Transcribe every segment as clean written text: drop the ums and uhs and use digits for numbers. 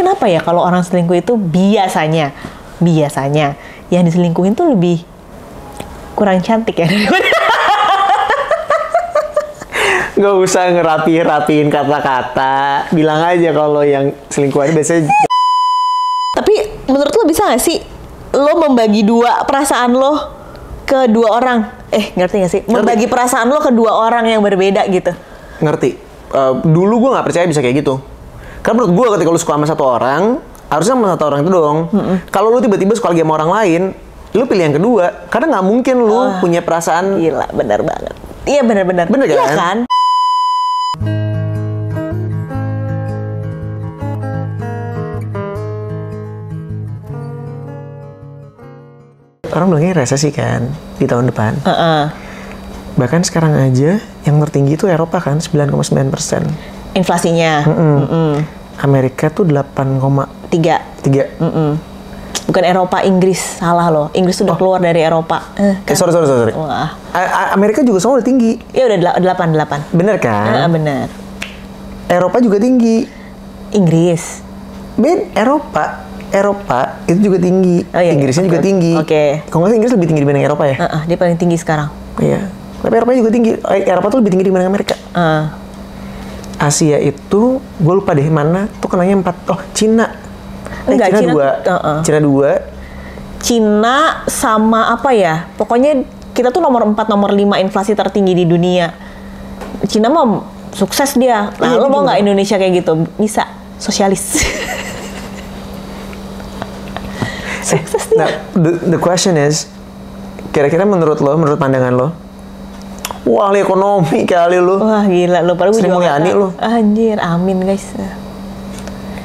kenapa ya kalau orang selingkuh itu biasanya yang diselingkuhin tuh lebih kurang cantik ya? Nggak usah ngerapiin kata-kata. Bilang aja kalau yang selingkuhan biasanya. Tapi menurut lo bisa nggak sih lo membagi dua perasaan lo ke dua orang? Ngerti nggak sih? Membagi perasaan lo ke dua orang yang berbeda gitu. Ngerti. Dulu gue nggak percaya bisa kayak gitu. Karena menurut gue ketika lo suka sama satu orang, harusnya sama satu orang itu dong. Kalau lo tiba-tiba suka lagi sama orang lain, lo pilih yang kedua. Karena nggak mungkin lo punya perasaan. Gila, benar banget. Iya benar-benar. Bener kan? Iya kan? Orang bilangnya resesi kan di tahun depan. Bahkan sekarang aja yang tertinggi itu Eropa kan 9,9%. Inflasinya. Amerika tuh 8,3. Bukan Eropa, Inggris. Salah loh. Inggris udah keluar dari Eropa. Kan? Sorry. Wah. Amerika juga semua udah tinggi. Ya udah 8. Bener kan? Bener. Eropa juga tinggi. Inggris. Eropa itu juga tinggi. Oh, iya, Inggrisnya juga okay. tinggi. Oke. Kalau nggak Inggris lebih tinggi dibanding Eropa ya? Dia paling tinggi sekarang. Iya. Tapi Eropa juga tinggi. Eropa tuh lebih tinggi dibanding Amerika. Asia itu, gue lupa deh mana. Tuh kenanya 4. Oh, Cina. Enggak, Cina 2. Cina 2. Cina sama apa ya? Pokoknya kita tuh nomor 4, nomor 5 inflasi tertinggi di dunia. Cina mah sukses dia. Nah, lo mau nggak Indonesia kayak gitu? Bisa. Sosialis. Sukses dia. Nah, the question is, kira-kira menurut pandangan lo, wah ahli ekonomi kali lo. Wah gila lo, padahal Sri Mulyani lo. Anjir, amin guys.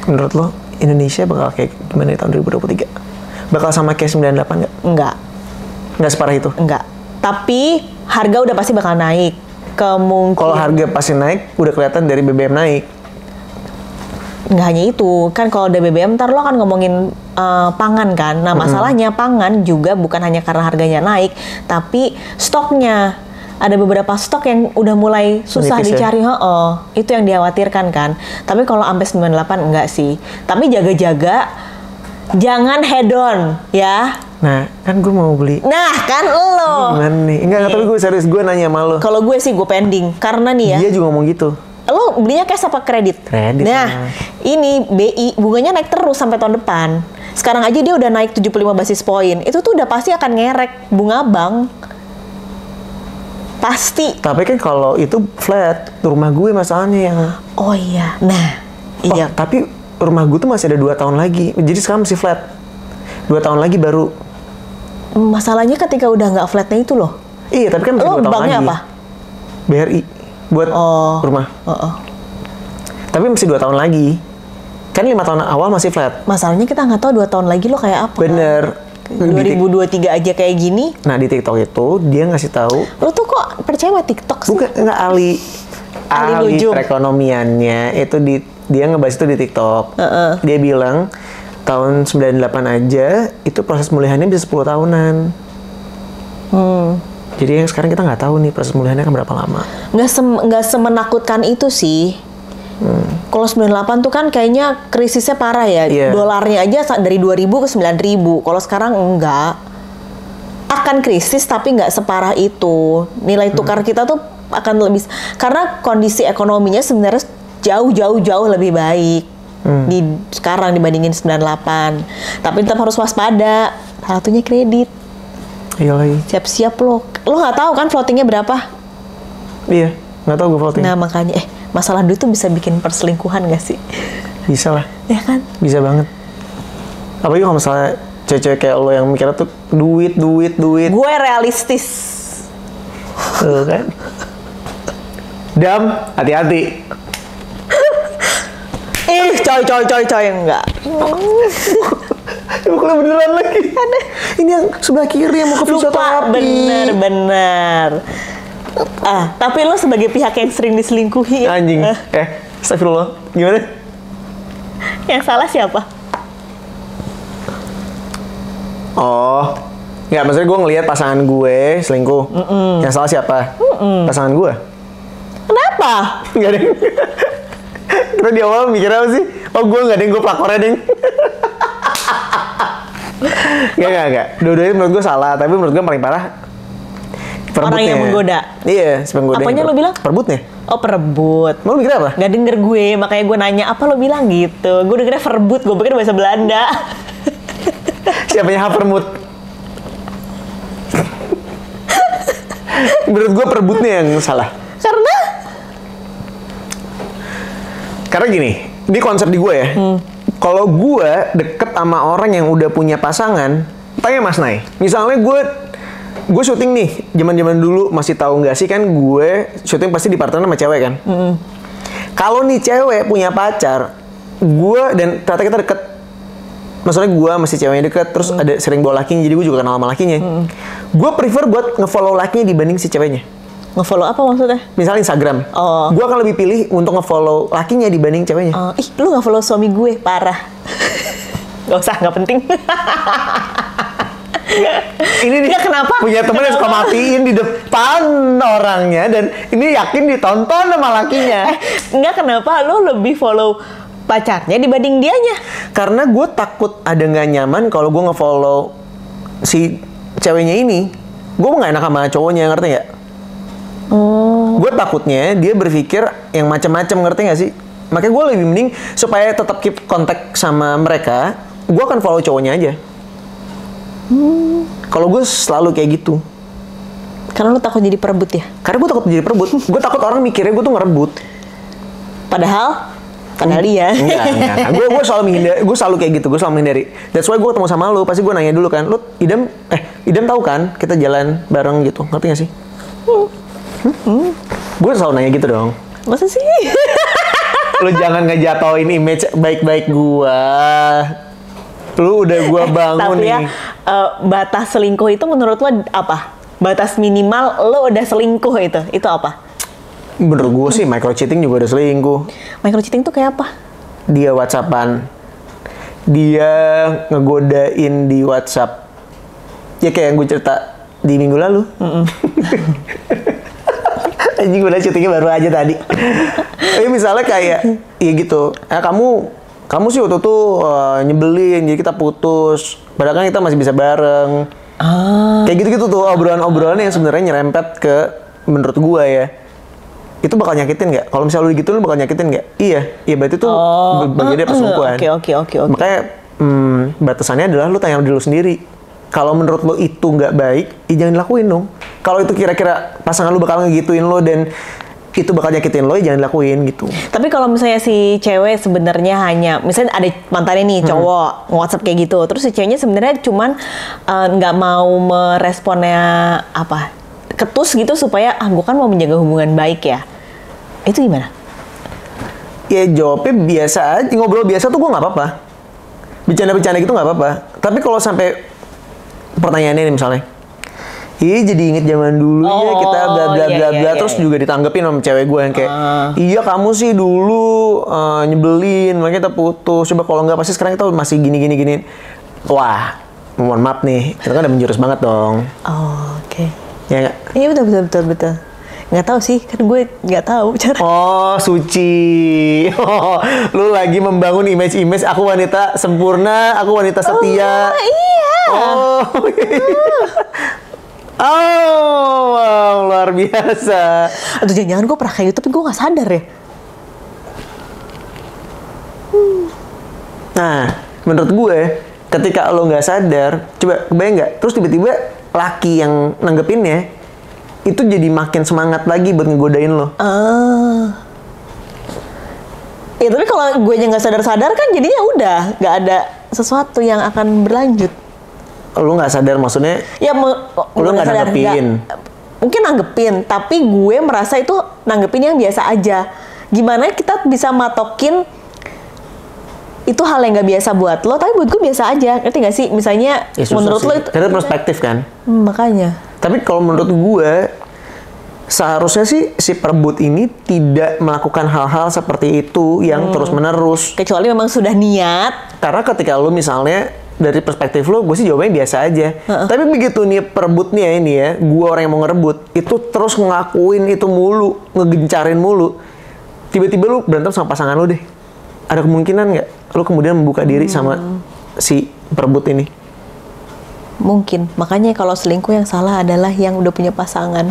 Menurut lo, Indonesia bakal kayak gimana di tahun 2023? Bakal sama kayak 98 nggak? Nggak separah itu? Enggak. Tapi harga udah pasti bakal naik. Kemungkinan. Kalau harga pasti naik, udah kelihatan dari BBM naik. Nggak hanya itu, kan kalau udah BBM ntar lo kan ngomongin pangan kan. Nah masalahnya pangan juga bukan hanya karena harganya naik, tapi stoknya. Ada beberapa stok yang udah mulai susah dicari. Itu yang dikhawatirkan kan. Tapi kalau sampai 98 enggak sih. Tapi jaga-jaga, jangan head on ya. Nah, kan gue mau beli. Nah, kan lo. Gimana nih? Enggak, tapi gue serius, gue nanya sama lo. Kalau gue sih gue pending, karena nih ya. Dia juga ngomong gitu. Lo belinya cash apa kredit? Kredit. Nah, ini BI bunganya naik terus sampai tahun depan. Sekarang aja dia udah naik 75 basis poin. Itu tuh udah pasti akan ngerek bunga bank. Pasti. Tapi kan kalau itu flat, rumah gue masalahnya yang. Oh iya. Nah, iya. Tapi rumah gue tuh masih ada 2 tahun lagi. Jadi sekarang masih flat. 2 tahun lagi baru. Masalahnya ketika udah nggak flatnya itu loh. Iya, tapi kan masih 2 tahun lagi. Lo banknya apa? BRI. Buat rumah. Tapi masih 2 tahun lagi. Kan 5 tahun awal masih flat. Masalahnya kita nggak tahu 2 tahun lagi lo kayak apa. Bener. 2023 aja kayak gini. Nah di TikTok itu dia ngasih tahu. Lo tuh kok percaya sama TikTok sih? Bukan, nggak ahli perekonomiannya itu dia ngebahas itu di TikTok. Dia bilang tahun 98 aja itu proses pemulihannya bisa 10 tahunan. Jadi yang sekarang kita nggak tahu nih proses pemulihannya akan berapa lama. Nggak semenakutkan itu sih. Kalau 98 tuh kan kayaknya krisisnya parah ya. Yeah. Dolarnya aja dari 2.000 ke 9.000. Kalau sekarang enggak. Akan krisis tapi nggak separah itu. Nilai tukar kita tuh akan lebih, karena kondisi ekonominya sebenarnya jauh lebih baik di sekarang dibandingin 98. Tapi tetap harus waspada. Salah satunya kredit. Iya lagi. Siap-siap lo. Lo nggak tahu kan floatingnya berapa? Iya, nggak tahu gue floating. Nah makanya masalah duit tuh bisa bikin perselingkuhan gak sih? Bisa lah. Ya kan? Bisa banget. Apalagi kalau misalnya cewek-cewek kayak lo yang mikirnya tuh duit. Gue realistis. Tuh kan. Dam, hati-hati. Coy, enggak. Bukannya beneran lagi. Ini yang sebelah kiri yang mau ke fisioterapi. Bener. Tapi lo sebagai pihak yang sering diselingkuhi. Anjing. Astagfirullah. Gimana? Yang salah siapa? Oh. Nggak, maksudnya gue ngelihat pasangan gue selingkuh. Yang salah siapa? Pasangan gue. Kenapa? Nggak ada. Terus di awal mikir apa sih? Oh gue nggak deng, gue pelakornya deng. Gak. Dua-duanya menurut gue salah, tapi menurut gue paling parah perebutnya. Orang yang menggoda. Iya, si penggoda. Apanya lo bilang? Perebutnya. Oh perebut. Mau mikir apa? Gak denger gue, makanya gue nanya apa lo bilang gitu. Gue dengernya verbut, gue pikir bahasa Belanda. Siapanya Havermut? Menurut gue perebutnya yang salah. Karena gini, ini konsep di gue ya. Kalau gue deket sama orang yang udah punya pasangan, tanya Mas Nay. Misalnya gue syuting nih, zaman dulu masih tahu nggak sih kan gue syuting pasti di partner sama cewek kan. Kalau nih cewek punya pacar, gue dan ternyata kita deket. Maksudnya gue masih ceweknya deket, terus ada sering bawa lakinya, jadi gue juga kenal sama lakinya. Gue prefer buat nge-follow lakinya dibanding si ceweknya. Nge-follow apa maksudnya? Misalnya Instagram. Oh. Gue akan lebih pilih untuk nge-follow lakinya dibanding ceweknya. Ih, lu gak follow suami gue, parah. Gak usah, gak penting. Ini nih, kenapa? Punya temen yang suka matiin di depan orangnya, dan ini yakin ditonton sama lakinya. Enggak, kenapa lu lebih follow pacarnya dibanding dianya? Karena gue takut ada nggak nyaman kalau gue nge-follow si ceweknya ini. Gue nggak enak sama cowoknya, ngerti nggak? Gue takutnya dia berpikir yang macam-macam, ngerti nggak sih? Makanya gue lebih mending supaya tetap keep kontak sama mereka, gue akan follow cowoknya aja. Kalau gue selalu kayak gitu. Karena lu takut jadi perebut ya? Karena gue takut jadi perebut. Gue takut orang mikirnya gue tuh ngerebut. Padahal dia. Enggak. Gue selalu menghindari. Gue selalu kayak gitu. Gue selalu menghindari. That's why gue ketemu sama lu. Pasti gue nanya dulu kan. Lu Idam tahu kan? Kita jalan bareng gitu. Ngerti gak sih? Gue selalu nanya gitu dong. Masa sih? Lu jangan ngejatoin image baik-baik gue. Lu udah gue bangun tapi nih. Batas selingkuh itu menurut lo apa? Batas minimal lo udah selingkuh itu apa? Menurut gue sih micro cheating juga udah selingkuh. Micro cheating tuh kayak apa? Dia WhatsAppan, dia ngegodain di WhatsApp. Ya kayak yang gue cerita di minggu lalu. Anjing udah cheatingnya baru aja tadi. Tapi misalnya kayak, ya gitu. Kamu sih waktu itu nyebelin, jadi kita putus. Padahal kan kita masih bisa bareng. Kayak gitu-gitu tuh obrolan-obrolan yang sebenarnya nyerempet ke menurut gue ya. Itu bakal nyakitin nggak? Kalau misalnya lu gitu, lu bakal nyakitin nggak? Iya berti itu bagian dari perselingkuhan. Oke. Makanya batasannya adalah lu tanya diri lu sendiri. Kalau menurut lu itu nggak baik, ya jangan dilakuin dong. Kalau itu kira-kira pasangan lu bakal ngegituin lo dan itu bakal nyakitin lo, ya jangan dilakuin gitu. Tapi kalau misalnya si cewek sebenarnya hanya, misalnya ada mantannya nih cowok nge-WhatsApp kayak gitu, terus si ceweknya sebenarnya cuman nggak mau meresponnya apa, ketus gitu supaya gue kan mau menjaga hubungan baik ya, itu gimana? Ya jawabnya biasa aja, ngobrol biasa tuh gue nggak apa-apa, bercanda-bercanda gitu nggak apa-apa. Tapi kalau sampai pertanyaannya nih misalnya, iya jadi inget zaman dulu ya kita bla bla bla bla, terus juga ditanggepin sama cewek gue yang kayak iya kamu sih dulu nyebelin makanya kita putus, coba kalau nggak pasti sekarang kita masih gini. Wah mohon maaf nih, itu kan udah menjurus banget dong. Oke. Ya nggak? Iya betul. Nggak tahu sih, kan gue nggak tahu cara. Oh suci. Lu lagi membangun image aku wanita sempurna, aku wanita setia. Iya. Wow, luar biasa. Aduh, jangan-jangan gue pernah kayak gitu, tapi gue nggak sadar ya. Nah, menurut gue, ketika lo nggak sadar, coba kebayang nggak? Terus tiba-tiba laki yang nanggepinnya, itu jadi makin semangat lagi buat ngegodain lo. Ya tapi kalau gue nggak sadar-sadar kan jadinya udah nggak ada sesuatu yang akan berlanjut. Lu nggak sadar maksudnya? Ya lu nggak nanggepin. Mungkin nanggepin, tapi gue merasa itu nanggepin yang biasa aja. Gimana kita bisa matokin itu hal yang nggak biasa buat lo, tapi buat gue biasa aja. Ngerti nggak sih? Misalnya Ya, menurut sih. lo itu Karena perspektif kan. Makanya. Tapi kalau menurut gue seharusnya sih si perebut ini tidak melakukan hal-hal seperti itu yang terus-menerus. Kecuali memang sudah niat. Karena ketika lu misalnya dari perspektif lu, gue sih jawabannya biasa aja. Tapi begitu nih perebutnya ini ya, gue orang yang mau ngerebut, itu terus ngelakuin itu mulu, ngegencarin mulu. Tiba-tiba lu berantem sama pasangan lu deh. ada kemungkinan nggak lu kemudian membuka diri sama si perebut ini? Mungkin. Makanya kalau selingkuh yang salah adalah yang udah punya pasangan.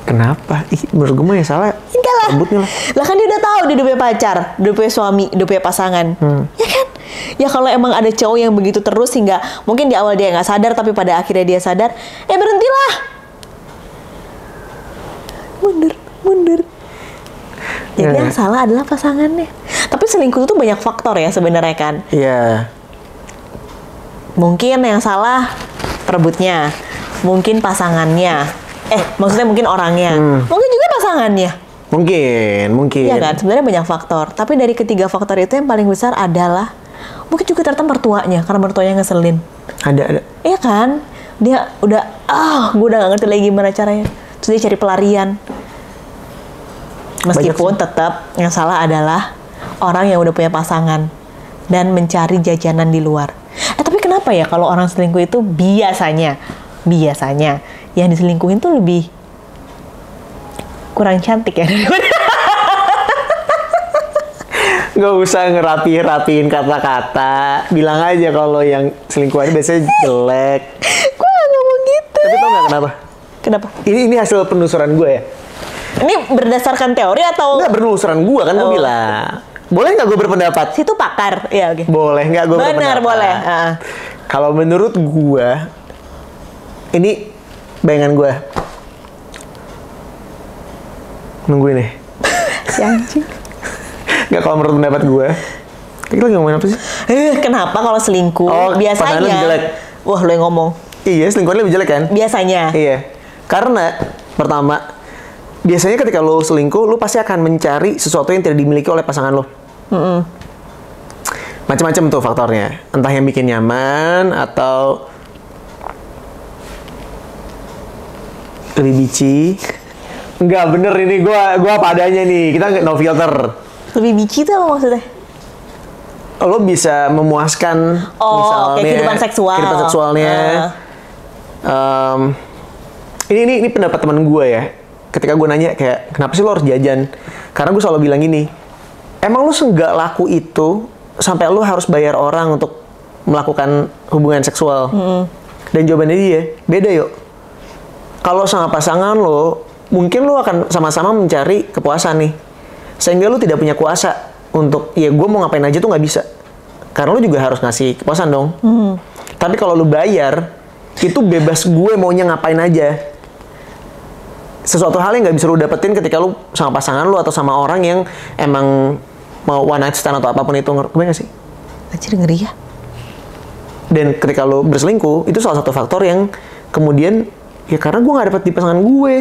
Kenapa? Menurut gue mah ya salah. Enggak lah. Perebutnya lah. Lah kan dia udah tahu dia udah punya pacar, udah punya suami, udah punya pasangan. Ya kan? Ya kalau emang ada cowok yang begitu terus hingga mungkin di awal dia nggak sadar tapi pada akhirnya dia sadar, berhentilah. Mundur. Jadi yang salah adalah pasangannya. Tapi selingkuh itu banyak faktor ya sebenarnya kan. Iya. Mungkin yang salah perebutnya, mungkin pasangannya. Maksudnya mungkin orangnya. Mungkin juga pasangannya. Mungkin. Iya kan, sebenarnya banyak faktor. Tapi dari ketiga faktor itu yang paling besar adalah mungkin juga ternyata mertuanya, karena mertuanya ngeselin. Ada. Iya kan, dia udah gue udah gak ngerti lagi gimana caranya. Terus dia cari pelarian. Meskipun tetap yang salah adalah orang yang udah punya pasangan dan mencari jajanan di luar. Tapi kenapa ya kalau orang selingkuh itu biasanya yang diselingkuhin tuh lebih kurang cantik ya? Nggak usah ngerapiin kata-kata. Bilang aja kalau yang selingkuhannya biasanya jelek. Gue gak ngomong gitu. Tapi tau nggak kenapa? Kenapa? Ini hasil penelusuran gue ya. Ini berdasarkan teori atau? Nggak, penelusuran gue kan gue bilang. Boleh nggak gue berpendapat? Situ pakar, ya oke. Boleh nggak gue berpendapat? Benar, boleh. Kalau menurut gue, ini bayangan gue. Nungguin nih. Si anjing. Nggak, kalau menurut pendapat gue. Kita lagi ngomongin apa sih? Kenapa kalau selingkuh? Pasangan lebih jelek. Biasanya. Wah, lo yang ngomong. Iya, selingkuhannya lebih jelek kan? Biasanya. Iya. Karena pertama, biasanya ketika lo selingkuh, lo pasti akan mencari sesuatu yang tidak dimiliki oleh pasangan lo. Macam-macam tuh faktornya. Entah yang bikin nyaman atau lebih bici. Enggak, bener ini gua apa adanya nih. Kita no filter. Lebih bici itu apa maksudnya? Lo bisa memuaskan misalnya kayak kehidupan seksualnya. Ini pendapat teman gue ya. Ketika gue nanya kayak, kenapa sih lo harus jajan? Karena gue selalu bilang gini, emang lo nggak laku itu sampai lo harus bayar orang untuk melakukan hubungan seksual? Dan jawabannya dia, beda yuk. Kalau sama pasangan lo, mungkin lo akan sama-sama mencari kepuasan nih. Sehingga lo tidak punya kuasa untuk, ya gue mau ngapain aja tuh nggak bisa. Karena lo juga harus ngasih kepuasan dong. Tapi kalau lo bayar, itu bebas gue maunya ngapain aja. Sesuatu hal yang nggak bisa lo dapetin ketika lo sama pasangan lo atau sama orang yang emang mau one night stand atau apapun itu, ngerti nggak sih? Anjir, ngeri ya. Dan ketika lo berselingkuh, itu salah satu faktor yang kemudian, ya karena gue nggak dapet di pasangan gue.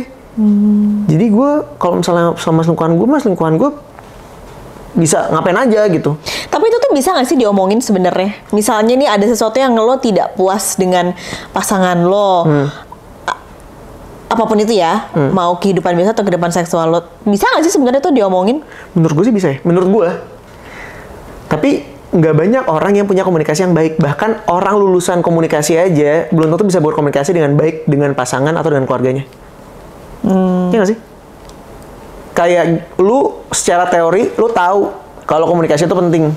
Jadi gue kalau misalnya sama selingkuhan gue bisa ngapain aja gitu. Tapi itu tuh bisa nggak sih diomongin sebenarnya? Misalnya nih ada sesuatu yang lo tidak puas dengan pasangan lo, apapun itu ya, mau kehidupan biasa atau kehidupan seksual lo, bisa nggak sih sebenarnya tuh diomongin? Menurut gue sih bisa ya, menurut gue. Tapi nggak banyak orang yang punya komunikasi yang baik. Bahkan orang lulusan komunikasi aja belum tentu bisa berkomunikasi dengan baik dengan pasangan atau dengan keluarganya. Iya nggak sih? Kayak lu secara teori lu tahu kalau komunikasi itu penting.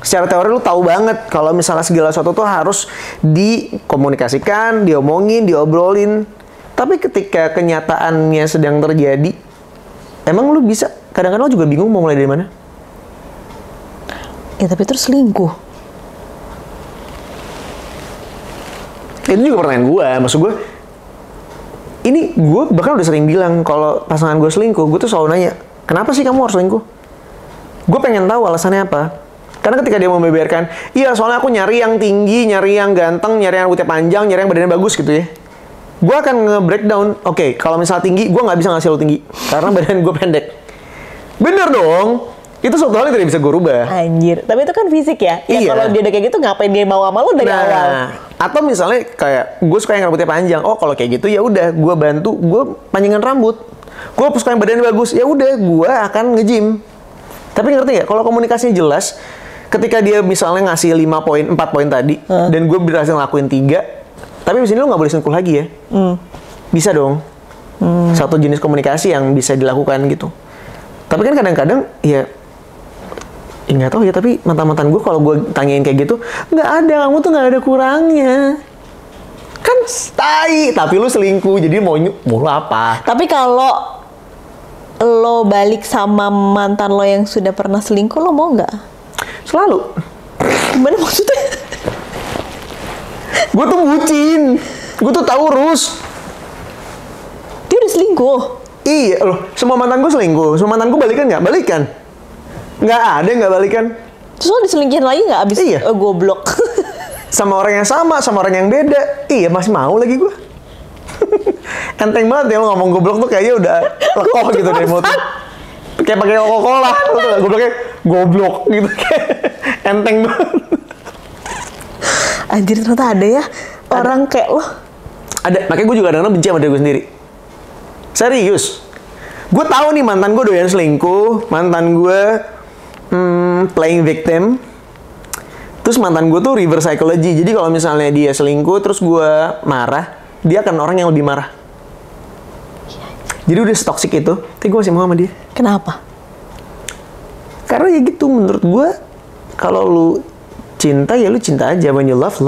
Secara teori lu tahu banget kalau misalnya segala sesuatu tuh harus dikomunikasikan, diomongin, diobrolin. Tapi ketika kenyataannya sedang terjadi, emang lu bisa, kadang-kadang lu juga bingung mau mulai dari mana. Ya tapi terus selingkuh. Itu juga pertanyaan gue, maksud gue. Ini gue bahkan udah sering bilang kalau pasangan gue selingkuh, gue tuh selalu nanya, kenapa sih kamu harus selingkuh? Gue pengen tahu alasannya apa. Karena ketika dia membeberkan, iya soalnya aku nyari yang tinggi, nyari yang ganteng, nyari yang rambutnya panjang, nyari yang badannya bagus gitu ya. Gue akan nge-breakdown, oke, kalau misalnya tinggi, gue nggak bisa ngasih lo tinggi. Karena badan gue pendek. Bener dong. Itu suatu hal yang tidak bisa gue rubah. Anjir, tapi itu kan fisik ya? Ya iya. kalau dia udah kayak gitu, ngapain dia mau sama lo dari awal? Atau misalnya kayak, gue suka yang rambutnya panjang. Oh kalau kayak gitu ya udah, gue bantu, gue panjangin rambut. Gue suka yang badannya bagus, ya udah, gue akan nge-gym. Tapi ngerti nggak? Kalau komunikasinya jelas, ketika dia misalnya ngasih 5 poin, 4 poin tadi, dan gue berhasil ngelakuin 3, tapi di sini lo nggak boleh selingkuh lagi ya. Bisa dong. Satu jenis komunikasi yang bisa dilakukan gitu. Tapi kan kadang-kadang ya Nggak tahu ya, tapi mantan-mantan gue kalau gue tanyain kayak gitu, nggak ada, kamu tuh nggak ada kurangnya. Kan tai, tapi lu selingkuh, jadi mau lu apa? Tapi kalau lo balik sama mantan lo yang sudah pernah selingkuh, lo mau nggak? Selalu. Gimana maksudnya? Gue tuh bucin, gue tuh Taurus. Dia udah selingkuh? Iya loh, semua mantan gue selingkuh, semua mantan gue balikan nggak? Balikan. Nggak ada yang nggak balikan. Terus lo diselingkihin lagi nggak abis Iya. Goblok? Sama orang yang sama orang yang beda. Iya, masih mau lagi gue. Enteng banget ya lo ngomong goblok tuh kayaknya udah lekoh gitu dari mulut. Kayak pakai Coca-Cola. Gobloknya goblok gitu. Enteng banget. Anjir, ternyata ada ya orang kayak lo. Ada, makanya gue juga kadang-kadang benci sama diri gue sendiri. Serius. Gue tahu nih mantan gue doyan selingkuh, mantan gue playing victim. Terus mantan gue tuh reverse psychology. Jadi kalau misalnya dia selingkuh terus gue marah, dia akan orang yang lebih marah. Jadi udah toxic itu, tapi gue masih mau sama dia. Kenapa? Karena ya gitu, menurut gue kalau lu cinta ya lu cinta aja, when you love.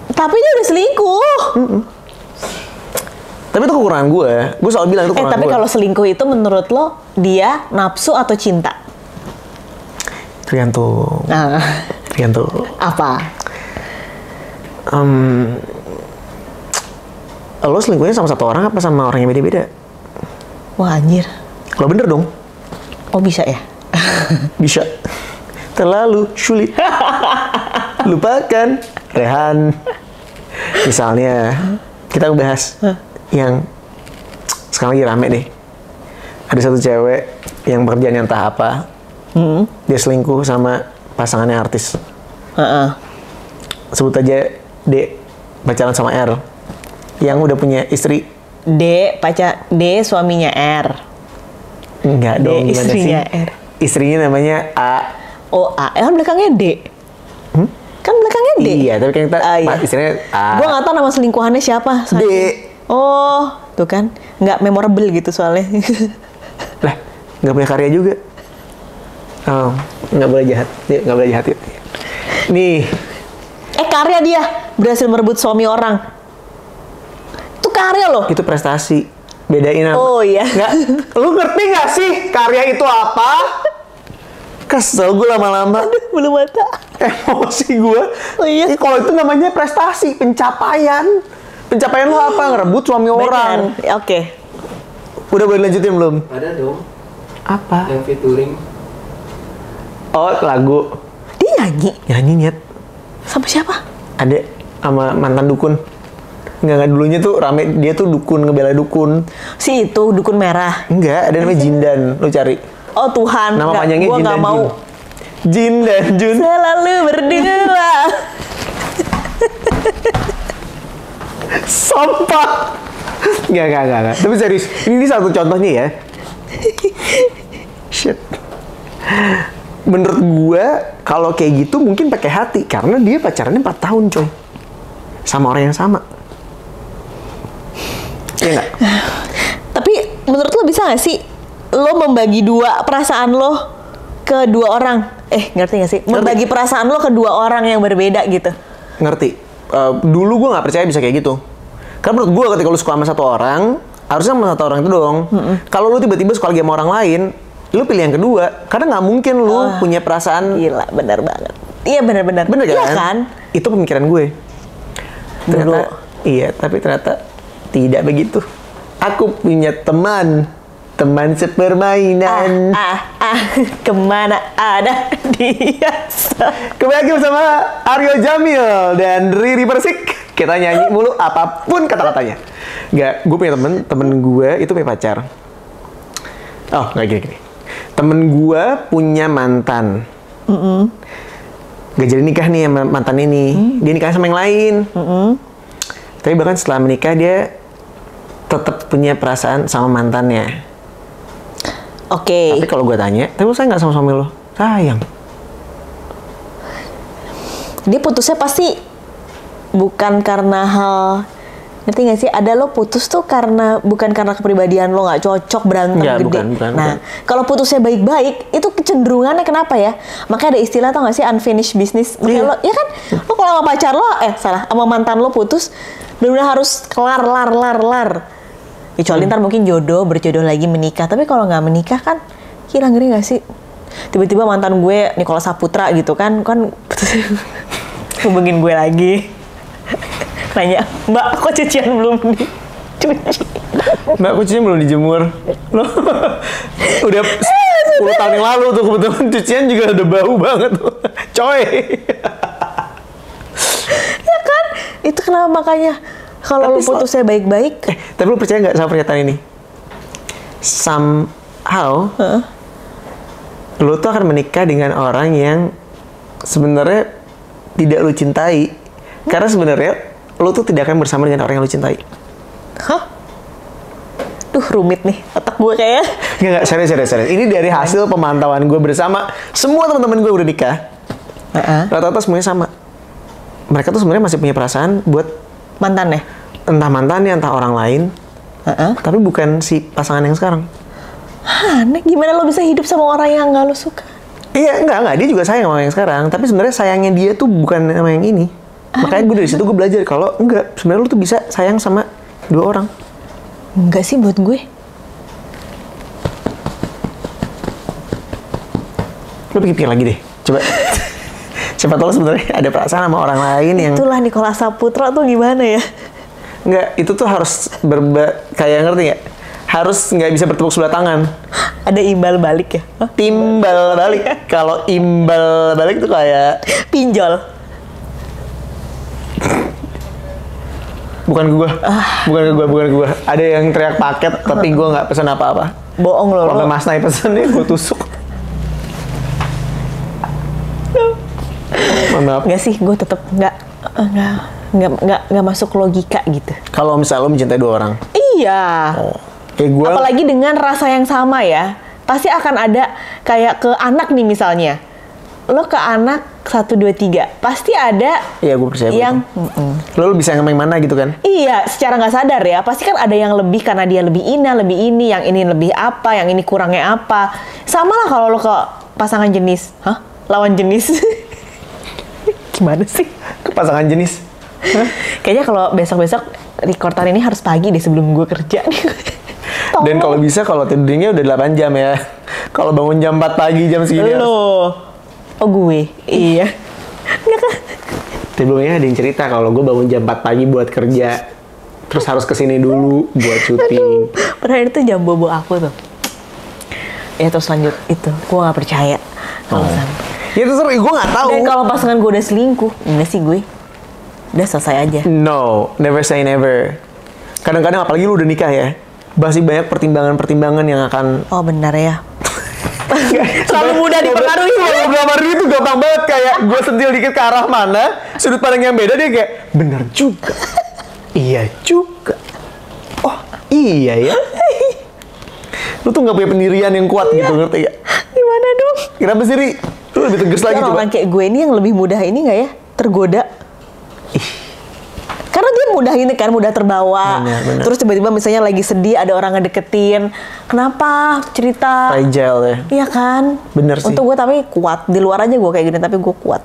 Tapi dia udah selingkuh. Tapi itu kekurangan gue. Gue selalu bilang itu kekurangan gue. Tapi kalau selingkuh itu menurut lo dia nafsu atau cinta? Tergantung. Nah, Tergantung. apa? Lo selingkuhnya sama satu orang apa sama orang yang beda-beda? Wah, anjir. Lo bener dong? Oh, bisa ya? Bisa. Terlalu sulit. Lupakan. Rehan. Misalnya, kita bahas yang sekarang lagi rame deh. Ada satu cewek yang pekerjaan entah apa. Dia selingkuh sama pasangannya artis. Sebut aja D, pacaran sama R. Yang udah punya istri. D suaminya R. Enggak dong, D gimana istrinya sih? R. Istrinya namanya A. Oh, A. Kan belakangnya D. Kan belakangnya D. Iya, tapi kan kita iya. istrinya A. Gue nggak tahu nama selingkuhannya siapa. D. Oh, tuh kan. Nggak memorable gitu soalnya. Lah, nggak punya karya juga. Oh, nggak boleh jahat. Yuk, nggak boleh jahat yuk. Nih. Karya dia berhasil merebut suami orang. Itu karya loh. Itu prestasi. Bedain apa? Oh iya. Nggak, lu ngerti nggak sih karya itu apa? Kesel gue lama-lama. Aduh, bulu mata. Emosi gue. Oh iya. Kalau itu namanya prestasi, pencapaian. Pencapaian lu apa? Ngerebut suami orang. Oke. Udah boleh lanjutin belum? Ada dong. Apa? Yang featuring. Oh, lagu. Dia nyanyi. Nyanyi nyet. Sama siapa? Ada sama mantan dukun. Enggak, dulunya tuh rame, dia tuh dukun, ngebela dukun. Si itu dukun merah. Enggak, ada namanya Jindan. Lu cari. Oh Tuhan. Nama Nggak, panjangnya gua Jin nggak dan mau. Jun. Jin dan Jun. Selalu berdua. Sampah. Enggak. Tapi serius, ini satu contohnya ya. Shit. Menurut gua, kalau kayak gitu mungkin pakai hati. Karena dia pacarannya 4 tahun, coy. Sama orang yang sama. Iya nggak? Tapi menurut lo bisa nggak sih lo membagi dua perasaan lo ke dua orang? Ngerti nggak sih? Membagi perasaan lo ke dua orang yang berbeda gitu. Ngerti. Dulu gue nggak percaya bisa kayak gitu. Karena menurut gue ketika lu suka sama satu orang, harusnya sama satu orang itu dong. Kalau lu tiba-tiba suka lagi sama orang lain, lu pilih yang kedua. Karena nggak mungkin lu punya perasaan. Gila, benar banget. Iya benar-benar. Bener kan? Iya kan? Itu pemikiran gue. Ternyata, iya, tapi ternyata tidak begitu. Aku punya teman sepermainan. Kemana ada dia? Kembali lagi bersama Aryo Jamil dan Riri Persik. Kita nyanyi mulu apapun kata-katanya. Nggak, gue punya temen gue itu punya pacar. Oh, nggak gini. Temen gue punya mantan. Gak jadi nikah nih sama mantan ini. Dia nikah sama yang lain. Tapi bahkan setelah menikah dia tetap punya perasaan sama mantannya. Oke. Tapi kalau gue tanya, tapi saya nggak sama suami lo? Sayang. Dia putusnya pasti bukan karena hal Ngerti gak sih? Ada lo putus tuh bukan karena kepribadian lo nggak cocok, berantem Nggak, gede. bukan. Kalau putusnya baik-baik, itu kecenderungannya kenapa ya? Makanya ada istilah tau gak sih, unfinished business. Makanya lo, ya kan? Lo kalau sama pacar lo, sama mantan lo putus, benar-benar harus kelar. Kecuali ntar mungkin berjodoh lagi menikah. Tapi kalau nggak menikah kan, gila, ngeri gak sih? Tiba-tiba mantan gue, Nicholas Saputra gitu kan hubungin gue lagi. Nanya, Mbak, kok cucian belum dicuci? Mbak, cucian belum dijemur. Loh, udah 10 tahun yang lalu tuh kebetulan cucian juga udah bau banget tuh. Coy. Ya kan? Itu kenapa makanya kalau lo putusnya baik-baik. Tapi lo percaya nggak sama pernyataan ini? Somehow, lo tuh akan menikah dengan orang yang sebenarnya tidak lo cintai. Karena sebenarnya lo tuh tidak akan bersama dengan orang yang lo cintai. Hah? Duh, rumit nih otak gue kayak. Nggak, serius. Ini dari hasil pemantauan gue bersama semua teman-teman gue udah nikah. Rata-rata semuanya sama. Mereka tuh sebenarnya masih punya perasaan buat mantannya. Entah mantannya, entah orang lain. Tapi bukan si pasangan yang sekarang. Aneh, gimana lo bisa hidup sama orang yang nggak lo suka? Iya, enggak. Dia juga sayang sama yang sekarang. Tapi sebenarnya sayangnya dia tuh bukan sama yang ini. Makanya gue dari situ gue belajar kalau enggak, sebenarnya lu tuh bisa sayang sama 2 orang. Enggak sih buat gue. Lu pikir lagi deh, coba. Siapa tahu sebenarnya ada perasaan sama orang lain yang. Itulah Nicholas Saputra tuh gimana ya? Enggak, itu tuh harus kayak ngerti nggak? Harus nggak bisa bertepuk sebelah tangan. Ada imbal balik ya? Hah? Timbal balik. Kalau imbal balik tuh kayak pinjol. Bukan gue. Ada yang teriak paket, tapi gue nggak pesen apa-apa. Bohong lo. Kalau Mas Nai pesen nih, gue tusuk. Maaf. Nggak sih, gue tetap nggak masuk logika gitu. Kalau misalnya lo mencintai 2 orang. Iya. Kayak gue. Apalagi dengan rasa yang sama ya, pasti akan ada kayak ke anak nih misalnya. Lo ke anak 1, 2, 3 pasti ada. Iya, gue percaya yang lo bisa yang mana gitu kan? Iya, secara nggak sadar ya pasti kan ada yang lebih karena dia lebih ini, yang ini lebih apa, yang ini kurangnya apa. Sama lah kalau lo ke pasangan jenis, lawan jenis. Gimana sih? Ke pasangan jenis. Kayaknya kalau besok-besok recordan ini harus pagi deh sebelum gue kerja. Dan kalau bisa kalau tidurnya udah 8 jam ya. Kalau bangun jam 4 pagi jam segini. Oh gue, iya. Nggak kan? Sebelumnya ada yang cerita kalau gue bangun jam 4 pagi buat kerja. Terus harus kesini dulu buat syuting. Padahal itu jam bobo aku tuh. Ya terus lanjut itu, gue nggak percaya. Kalau ya terus gue nggak tahu. Dan kalau pasangan gue udah selingkuh, enggak sih gue. Udah selesai aja. No, never say never. Kadang-kadang apalagi lu udah nikah ya. Masih banyak pertimbangan-pertimbangan yang akan. Oh benar ya. Selalu mudah dipengaruhi. Ngobrol itu gampang banget, kayak gue sentil dikit ke arah mana, sudut pandang yang beda dia kayak bener juga. Iya juga. Oh iya ya. Lu tuh nggak punya pendirian yang kuat gitu, ngerti gak? Gimana dong? Kenapa sih, Ri? Lu lebih tegas lagi coba. Orang kayak gue ini yang lebih mudah ini nggak ya tergoda? Karena dia mudah ini kan, mudah terbawa. Bener. Terus tiba-tiba misalnya lagi sedih, ada orang ngedeketin. Kenapa? Cerita. Fragile ya. Iya kan? Bener sih. Untuk gue tapi kuat. Di luar aja gue kayak gini, tapi gue kuat.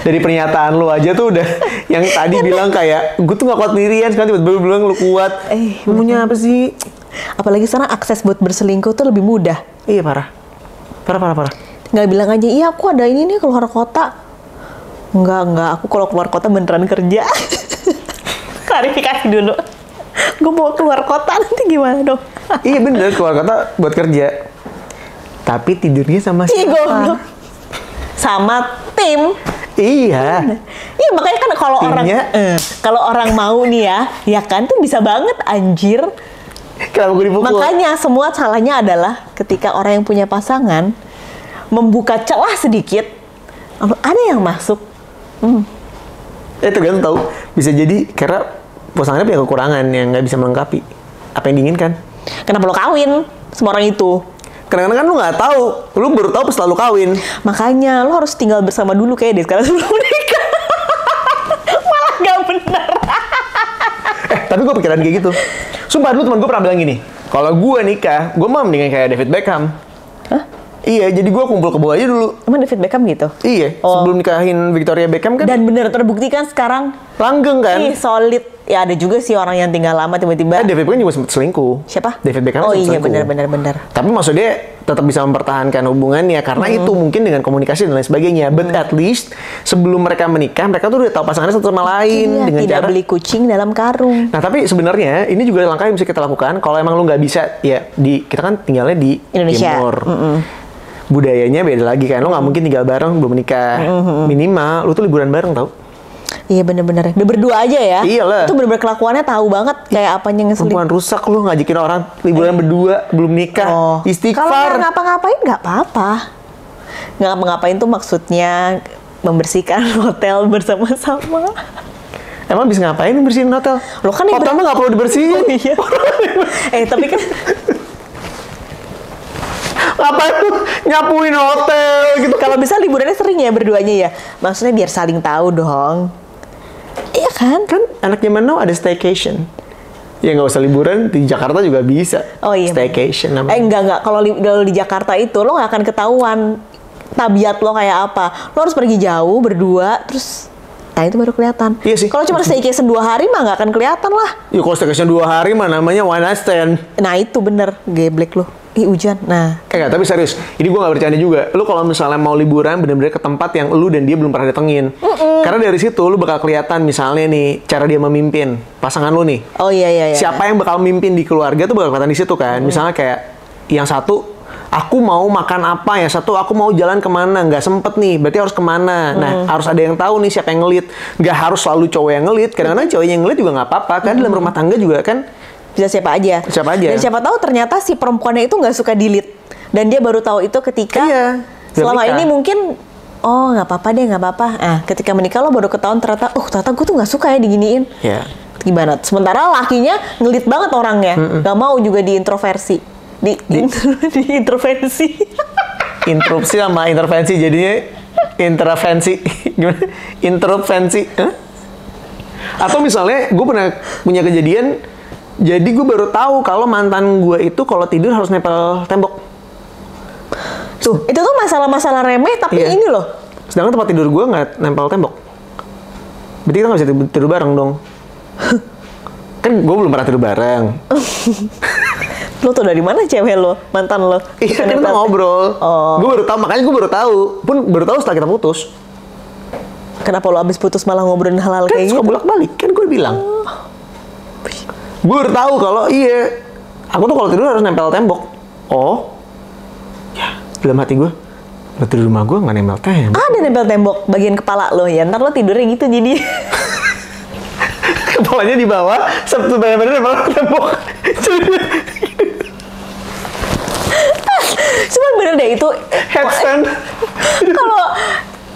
Dari pernyataan lu aja tuh udah yang tadi bilang kayak gue tuh gak kuat sendirian, sekarang tiba-tiba bilang lu kuat. Lu maunya apa sih? Apalagi sekarang akses buat berselingkuh tuh lebih mudah. Iya parah. Nggak bilang aja, iya aku ada ini nih keluar kota. Enggak, aku kalau keluar kota beneran kerja. Klarifikasi dulu. Gue mau keluar kota nanti gimana dong? Iya bener, keluar kota buat kerja. Tapi tidurnya sama siapa? Sama tim. Iya. Iya makanya kan kalau orang mau nih ya kan tuh bisa banget anjir. Kenapa gue dipukul? Makanya semua salahnya adalah ketika orang yang punya pasangan membuka celah sedikit, ada yang masuk. Itu kan tahu bisa jadi karena pasangannya punya kekurangan yang nggak bisa melengkapi apa yang diinginkan. Kenapa lo kawin sama orang itu? Kadang-kadang kan lu nggak tahu, lu baru tahu pas lalu kawin. Makanya lo harus tinggal bersama dulu kayak deh sekarang sebelum menikah. Malah Gak bener. Tapi gue pikiran kayak gitu. Sumpah dulu teman gue pernah bilang gini, kalau gue nikah, gue mah mendingan kayak David Beckham. Hah? Iya, jadi gue kumpul kebo aja dulu. Emang David Beckham gitu? Iya, sebelum nikahin Victoria Beckham kan. Dan bener terbukti kan sekarang. Langgeng kan? Ih, solid. Ya ada juga sih orang yang tinggal lama tiba-tiba. David Beckham juga sempet selingkuh. Siapa? David Beckham Oh sempet iya, selingkuh. benar. Tapi maksudnya tetap bisa mempertahankan hubungannya karena itu mungkin dengan komunikasi dan lain sebagainya. But at least sebelum mereka menikah, mereka tuh udah tahu pasangannya satu sama lain Iya, dengan tidak cara. beli kucing dalam karung. Nah tapi sebenarnya ini juga langkah yang bisa kita lakukan kalau emang lu nggak bisa ya kita kan tinggalnya di Indonesia. Timur. Budayanya beda lagi kan, lo nggak mungkin tinggal bareng belum menikah. Minimal lu tuh liburan bareng tau. Iya bener-bener. Udah berdua aja ya. Iyalah. Itu bener-bener kelakuannya tahu banget kayak apanya ngeselin. Perempuan rusak lu ngajakin orang liburan berdua belum nikah. Kalau nggak Istighfar. ngapa-ngapain nggak apa-apa. Nggak ngapa-ngapain tuh maksudnya membersihkan hotel bersama-sama. Emang bisa ngapain bersihin hotel? Lo kan yang hotel mah nggak perlu dibersihin. Oh, iya. Tapi kan Ngapain lu nyapuin hotel gitu? kalau bisa liburannya sering ya berduanya ya. Maksudnya biar saling tahu dong. Iya kan? Kan anak zaman now ada staycation. Ya nggak usah liburan, di Jakarta juga bisa. Oh iya. Staycation namanya. Enggak. Kalau di Jakarta itu lo nggak akan ketahuan tabiat lo kayak apa. Lo harus pergi jauh berdua, terus nah itu baru kelihatan. Iya sih. Kalau cuma staycation 2 hari mah nggak akan kelihatan lah. Ya kalau staycation 2 hari mah namanya one night stand. Nah itu bener, geblek lo. Ih hujan. Nah. Enggak, tapi serius. Ini gue gak bercanda juga. Lu kalau misalnya mau liburan bener-bener ke tempat yang lu dan dia belum pernah datengin. Karena dari situ lu bakal kelihatan misalnya nih cara dia memimpin pasangan lu nih. Oh iya. Siapa yang bakal mimpin di keluarga tuh bakal kelihatan di situ kan. Misalnya kayak yang satu aku mau makan apa, ya satu aku mau jalan kemana, nggak sempet nih, berarti harus kemana. Nah harus ada yang tahu nih siapa yang ngelit. Nggak harus selalu cowok yang ngelit. Kadang-kadang cowok yang ngelit juga nggak apa-apa. Kan dalam rumah tangga juga kan Bisa siapa aja. Dan siapa tahu ternyata si perempuannya itu nggak suka di-lead. Dan dia baru tahu itu ketika selama ini mungkin nggak apa-apa deh, nggak apa-apa. Nah, ketika menikah lo baru ketahuan ternyata gue tuh nggak suka ya diginiin. Iya. Gimana? Sementara lakinya ngelit banget orangnya, nggak mau juga diintroversi, diintervensi. Interupsi sama intervensi jadinya intervensi. Gimana? Intervensi. Atau misalnya gue pernah punya kejadian. Jadi gue baru tahu kalau mantan gue itu kalau tidur harus nempel tembok. Tuh, itu tuh masalah-masalah remeh tapi ini loh. Sedangkan tempat tidur gue nggak nempel tembok. Berarti kita nggak bisa tidur bareng dong. Kan gue belum pernah tidur bareng. Lo tuh dari mana cewek lo, mantan lo? Iya, kan kita ngobrol. Gue baru tahu, makanya gue baru tahu. Pun baru tahu setelah kita putus. Kenapa lo abis putus malah ngobrolin hal-hal Kan kayak gitu? suka bolak-balik, kan gue bilang. Gue udah tahu kalau aku tuh kalau tidur harus nempel tembok. Oh, ya dalam hati gue, berarti di rumah gue nggak nempel tembok. Ada nempel tembok bagian kepala lo ya, ntar lo tidurnya gitu jadi. Kepalanya di bawah, sebenarnya nempel tembok. Cuman bener deh itu. Headstand.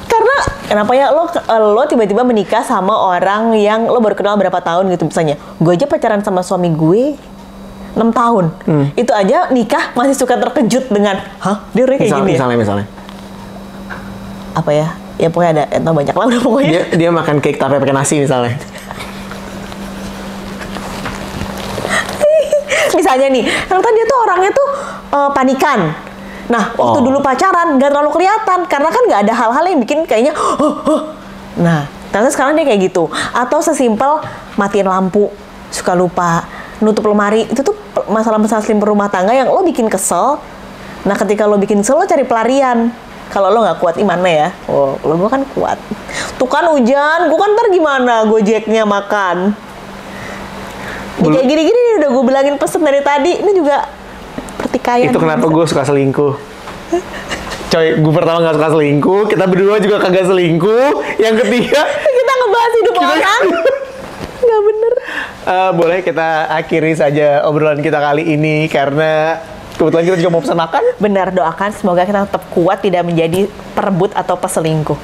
Karena kenapa ya lo tiba-tiba menikah sama orang yang lo baru kenal berapa tahun gitu misalnya. Gue aja pacaran sama suami gue 6 tahun. Itu aja nikah masih suka terkejut dengan, dia orangnya kayak gini ya? Misalnya. Apa ya? Ya pokoknya ada banyak lah udah pokoknya. Dia makan cake tapi pakai nasi misalnya. Misalnya nih, ternyata dia tuh orangnya tuh panikan. Nah, waktu dulu pacaran nggak terlalu kelihatan karena kan nggak ada hal-hal yang bikin kayaknya Nah, ternyata sekarang dia kayak gitu. Atau sesimpel matiin lampu, suka lupa, nutup lemari. Itu tuh masalah-masalah simpel rumah tangga yang lo bikin kesel. Nah, ketika lo bikin kesel, lo cari pelarian. Kalau lo nggak kuat, gimana ya? Lo gue kan kuat. Tuh kan hujan, gue kan ntar gimana gojeknya makan. Kayak gini-gini nih udah gue bilangin pesen dari tadi. Ini juga pertikaian. Itu kenapa gue suka selingkuh. Coy, gue pertama gak suka selingkuh. Kita berdua juga kagak selingkuh. Yang ketiga kita ngebahas hidup orang. Nggak bener. Boleh kita akhiri saja obrolan kita kali ini. Karena kebetulan kita juga mau pesan makan. Benar, doakan semoga kita tetap kuat, tidak menjadi perebut atau peselingkuh.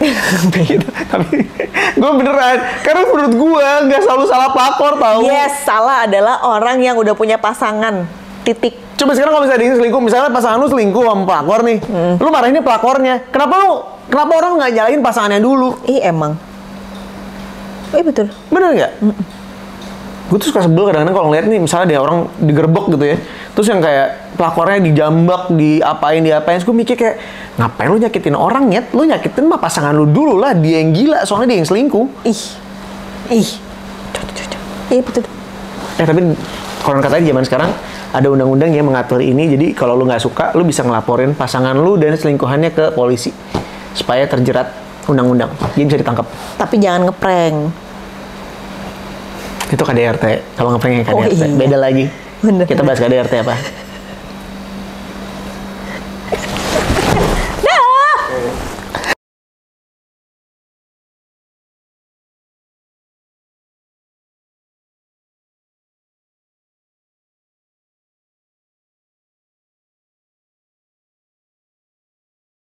Tapi gue beneran, karena menurut gue nggak selalu salah pelakor tau. Yes, salah adalah orang yang udah punya pasangan. Titik. Coba sekarang kalau misalnya dia selingkuh, misalnya pasangan lu selingkuh sama pelakor nih, lu marahinnya pelakornya. Kenapa orang nggak nyalahin pasangannya dulu? Emang. Betul. Bener nggak? Gue tuh suka sebel kadang-kadang kalau ngeliat nih misalnya ada orang digerebek gitu ya, terus yang kayak pelakornya dijambak, diapain, terus gue mikir kayak ngapain lu nyakitin orang, Nyet? Lu nyakitin mah pasangan lu dulu lah, dia yang gila soalnya dia yang selingkuh. Ih, iya betul. Tapi konon katanya zaman sekarang ada undang-undang yang mengatur ini, jadi kalau lu nggak suka, lu bisa ngelaporin pasangan lu dan selingkuhannya ke polisi supaya terjerat undang-undang, jadi bisa ditangkap. Tapi jangan ngeprank. Itu KDRT, kalau ngepranknya KDRT. Oh, iya. Beda lagi. Bener. Kita bahas KDRT apa?